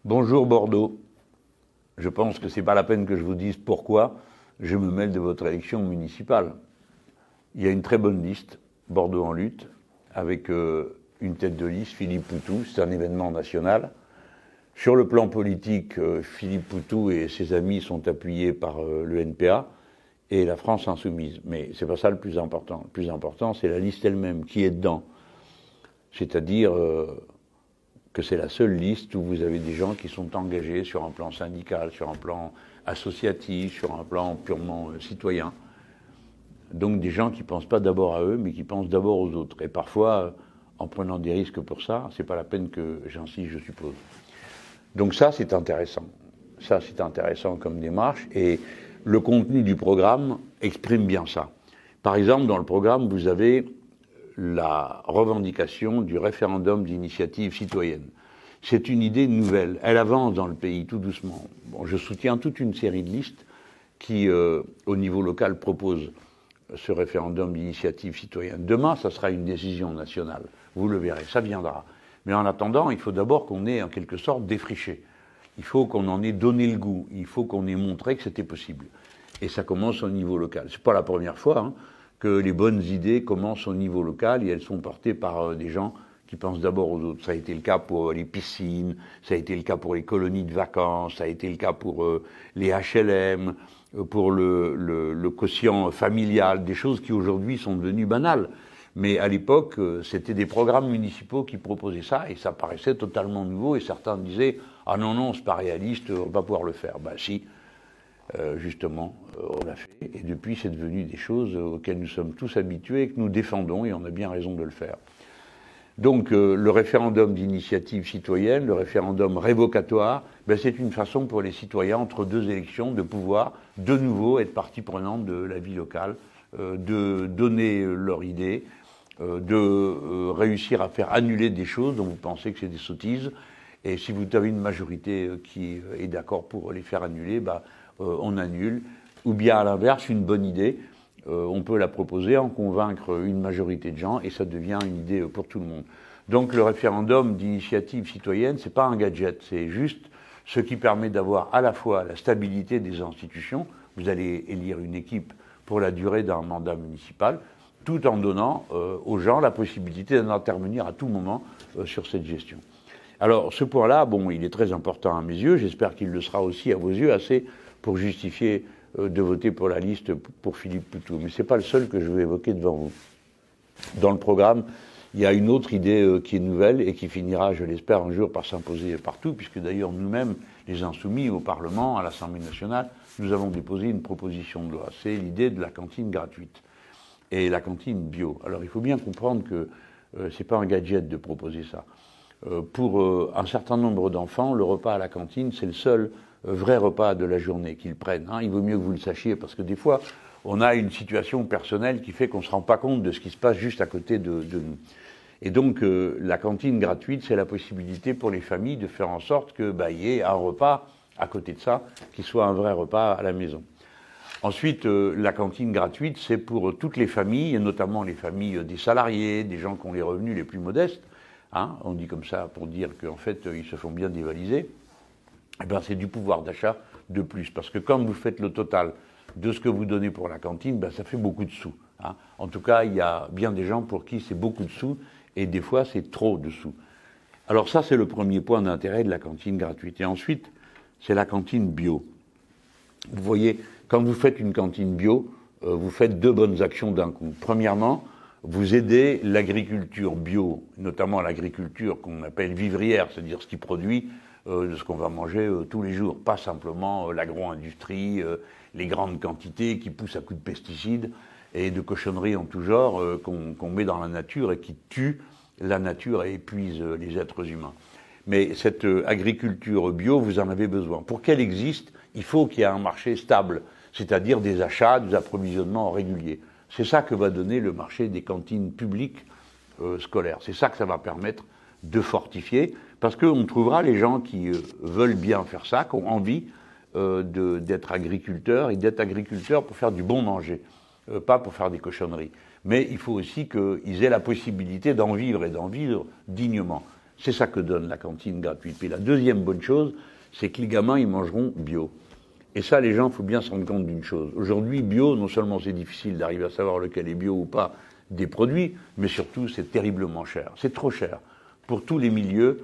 Bonjour Bordeaux. Je pense que ce n'est pas la peine que je vous dise pourquoi je me mêle de votre élection municipale. Il y a une très bonne liste, Bordeaux en lutte, avec une tête de liste, Philippe Poutou, c'est un événement national. Sur le plan politique, Philippe Poutou et ses amis sont appuyés par le NPA et la France Insoumise. Mais ce n'est pas ça le plus important. Le plus important, c'est la liste elle-même, qui est dedans. C'est-à-dire que c'est la seule liste où vous avez des gens qui sont engagés sur un plan syndical, sur un plan associatif, sur un plan purement citoyen. Donc des gens qui ne pensent pas d'abord à eux, mais qui pensent d'abord aux autres. Et parfois, en prenant des risques pour ça, c'est pas la peine que j'insiste, je suppose. Donc ça, c'est intéressant. Ça, c'est intéressant comme démarche. Et le contenu du programme exprime bien ça. Par exemple, dans le programme, vous avez la revendication du référendum d'initiative citoyenne. C'est une idée nouvelle. Elle avance dans le pays tout doucement. Bon, je soutiens toute une série de listes qui, au niveau local, proposent ce référendum d'initiative citoyenne. Demain, ça sera une décision nationale. Vous le verrez, ça viendra. Mais en attendant, il faut d'abord qu'on ait en quelque sorte défriché. Il faut qu'on en ait donné le goût. Il faut qu'on ait montré que c'était possible. Et ça commence au niveau local. C'est pas la première fois, hein, que les bonnes idées commencent au niveau local et elles sont portées par des gens qui pensent d'abord aux autres. Ça a été le cas pour les piscines, ça a été le cas pour les colonies de vacances, ça a été le cas pour les HLM, pour le quotient familial, des choses qui aujourd'hui sont devenues banales. Mais à l'époque, c'était des programmes municipaux qui proposaient ça et ça paraissait totalement nouveau et certains disaient « Ah non, non, c'est pas réaliste, on va pas pouvoir le faire ». Ben si. Justement, on l'a fait. Et depuis, c'est devenu des choses auxquelles nous sommes tous habitués et que nous défendons, et on a bien raison de le faire. Donc, le référendum d'initiative citoyenne, le référendum révocatoire, ben, c'est une façon pour les citoyens, entre deux élections, de pouvoir de nouveau être partie prenante de la vie locale, de donner leur idée, de réussir à faire annuler des choses dont vous pensez que c'est des sottises. Et si vous avez une majorité qui est d'accord pour les faire annuler, ben, on annule, ou bien à l'inverse, une bonne idée, on peut la proposer, en convaincre une majorité de gens, et ça devient une idée pour tout le monde. Donc le référendum d'initiative citoyenne, c'est pas un gadget, c'est juste ce qui permet d'avoir à la fois la stabilité des institutions, vous allez élire une équipe pour la durée d'un mandat municipal, tout en donnant aux gens la possibilité d'intervenir à tout moment sur cette gestion. Alors ce point-là, bon, il est très important à mes yeux, j'espère qu'il le sera aussi à vos yeux, assez pour justifier de voter pour la liste pour Philippe Poutou. Mais ce n'est pas le seul que je veux évoquer devant vous. Dans le programme, il y a une autre idée qui est nouvelle et qui finira, je l'espère, un jour par s'imposer partout, puisque d'ailleurs nous-mêmes, les Insoumis au Parlement, à l'Assemblée nationale, nous avons déposé une proposition de loi. C'est l'idée de la cantine gratuite et la cantine bio. Alors il faut bien comprendre que ce n'est pas un gadget de proposer ça. Pour un certain nombre d'enfants, le repas à la cantine, c'est le seul vrai repas de la journée qu'ils prennent. Hein. Il vaut mieux que vous le sachiez, parce que des fois, on a une situation personnelle qui fait qu'on ne se rend pas compte de ce qui se passe juste à côté de nous. Et donc, la cantine gratuite, c'est la possibilité pour les familles de faire en sorte qu'il y ait un repas à côté de ça, qui soit un vrai repas à la maison. Ensuite, la cantine gratuite, c'est pour toutes les familles, et notamment les familles des salariés, des gens qui ont les revenus les plus modestes. Hein, on dit comme ça pour dire qu'en fait, ils se font bien dévaliser. Eh ben, c'est du pouvoir d'achat de plus. Parce que quand vous faites le total de ce que vous donnez pour la cantine, ben, ça fait beaucoup de sous. Hein. En tout cas, il y a bien des gens pour qui c'est beaucoup de sous, et des fois, c'est trop de sous. Alors ça, c'est le premier point d'intérêt de la cantine gratuite. Et ensuite, c'est la cantine bio. Vous voyez, quand vous faites une cantine bio, vous faites deux bonnes actions d'un coup. Premièrement, vous aidez l'agriculture bio, notamment l'agriculture qu'on appelle vivrière, c'est-à-dire ce qui produit de ce qu'on va manger tous les jours, pas simplement l'agro-industrie, les grandes quantités qui poussent à coups de pesticides et de cochonneries en tout genre qu'on met dans la nature et qui tuent la nature et épuisent les êtres humains. Mais cette agriculture bio, vous en avez besoin. Pour qu'elle existe, il faut qu'il y ait un marché stable, c'est-à-dire des achats, des approvisionnements réguliers. C'est ça que va donner le marché des cantines publiques scolaires. C'est ça que ça va permettre de fortifier, parce qu'on trouvera les gens qui veulent bien faire ça, qui ont envie d'être agriculteurs, et d'être agriculteurs pour faire du bon manger, pas pour faire des cochonneries. Mais il faut aussi qu'ils aient la possibilité d'en vivre et d'en vivre dignement. C'est ça que donne la cantine gratuite. Puis la deuxième bonne chose, c'est que les gamins, ils mangeront bio. Et ça, les gens, il faut bien se rendre compte d'une chose. Aujourd'hui, bio, non seulement c'est difficile d'arriver à savoir lequel est bio ou pas des produits, mais surtout, c'est terriblement cher. C'est trop cher pour tous les milieux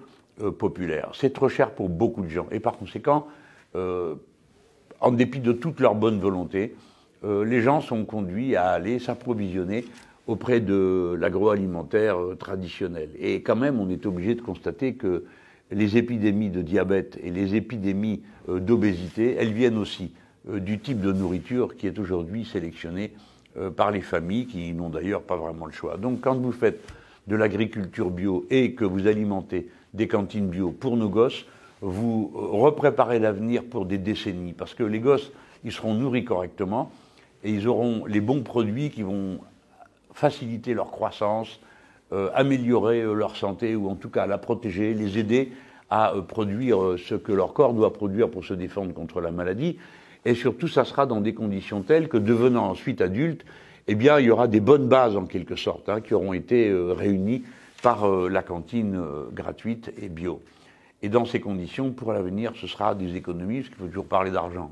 populaires. C'est trop cher pour beaucoup de gens. Et par conséquent, en dépit de toute leur bonne volonté, les gens sont conduits à aller s'approvisionner auprès de l'agroalimentaire traditionnel. Et quand même, on est obligé de constater que les épidémies de diabète et les épidémies d'obésité, elles viennent aussi du type de nourriture qui est aujourd'hui sélectionnée par les familles qui n'ont d'ailleurs pas vraiment le choix. Donc quand vous faites de l'agriculture bio et que vous alimentez des cantines bio pour nos gosses, vous repréparez l'avenir pour des décennies. Parce que les gosses, ils seront nourris correctement et ils auront les bons produits qui vont faciliter leur croissance, améliorer leur santé ou en tout cas la protéger, les aider à produire ce que leur corps doit produire pour se défendre contre la maladie. Et surtout, ça sera dans des conditions telles que devenant ensuite adultes, eh bien, il y aura des bonnes bases en quelque sorte qui auront été réunies par la cantine gratuite et bio. Et dans ces conditions, pour l'avenir, ce sera des économies, parce qu'il faut toujours parler d'argent,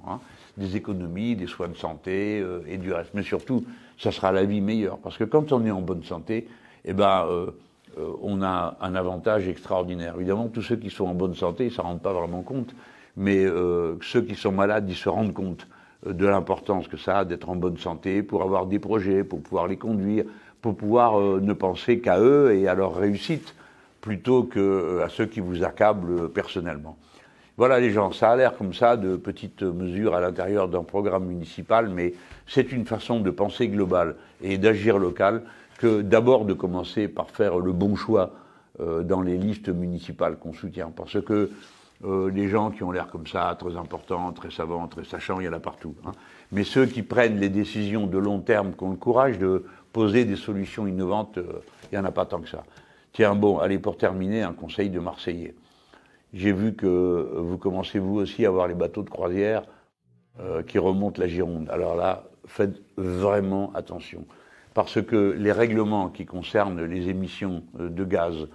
des économies, des soins de santé et du reste. Mais surtout, ça sera la vie meilleure, parce que quand on est en bonne santé, eh ben, on a un avantage extraordinaire. Évidemment, tous ceux qui sont en bonne santé, ils ne s'en rendent pas vraiment compte, mais ceux qui sont malades, ils se rendent compte de l'importance que ça a d'être en bonne santé, pour avoir des projets, pour pouvoir les conduire, pour pouvoir ne penser qu'à eux et à leur réussite, plutôt qu'à ceux qui vous accablent personnellement. Voilà les gens, ça a l'air comme ça, de petites mesures à l'intérieur d'un programme municipal, mais c'est une façon de penser global et d'agir local que d'abord de commencer par faire le bon choix dans les listes municipales qu'on soutient. Parce que les gens qui ont l'air comme ça, très importants, très savants, très sachants, il y en a partout. Mais ceux qui prennent les décisions de long terme, qui ont le courage de poser des solutions innovantes, il n'y en a pas tant que ça. Tiens, bon, allez, pour terminer, un conseil de Marseillais. J'ai vu que vous commencez vous aussi à avoir les bateaux de croisière qui remontent la Gironde. Alors là, faites vraiment attention. Parce que les règlements qui concernent les émissions de gaz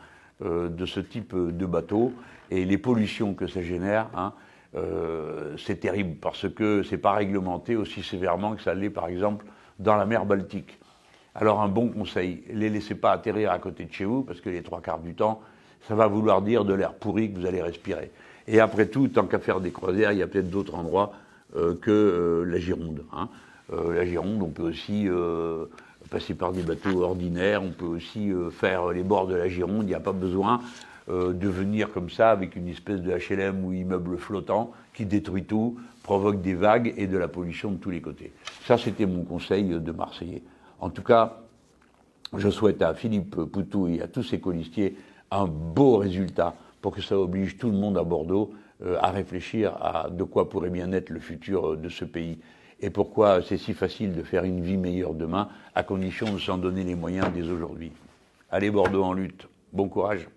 de ce type de bateau et les pollutions que ça génère, c'est terrible parce que c'est pas réglementé aussi sévèrement que ça l'est par exemple dans la mer Baltique. Alors un bon conseil, les laissez pas atterrir à côté de chez vous parce que les 3/4 du temps, ça va vouloir dire de l'air pourri que vous allez respirer. Et après tout, tant qu'à faire des croisières, il y a peut-être d'autres endroits que la Gironde. La Gironde, on peut aussi passer par des bateaux ordinaires, on peut aussi faire les bords de la Gironde, il n'y a pas besoin de venir comme ça avec une espèce de HLM ou immeuble flottant qui détruit tout, provoque des vagues et de la pollution de tous les côtés. Ça, c'était mon conseil de Marseillais. En tout cas, je souhaite à Philippe Poutou et à tous ses colistiers un beau résultat pour que ça oblige tout le monde à Bordeaux à réfléchir à de quoi pourrait bien être le futur de ce pays et pourquoi c'est si facile de faire une vie meilleure demain à condition de s'en donner les moyens dès aujourd'hui. Allez Bordeaux en lutte, bon courage.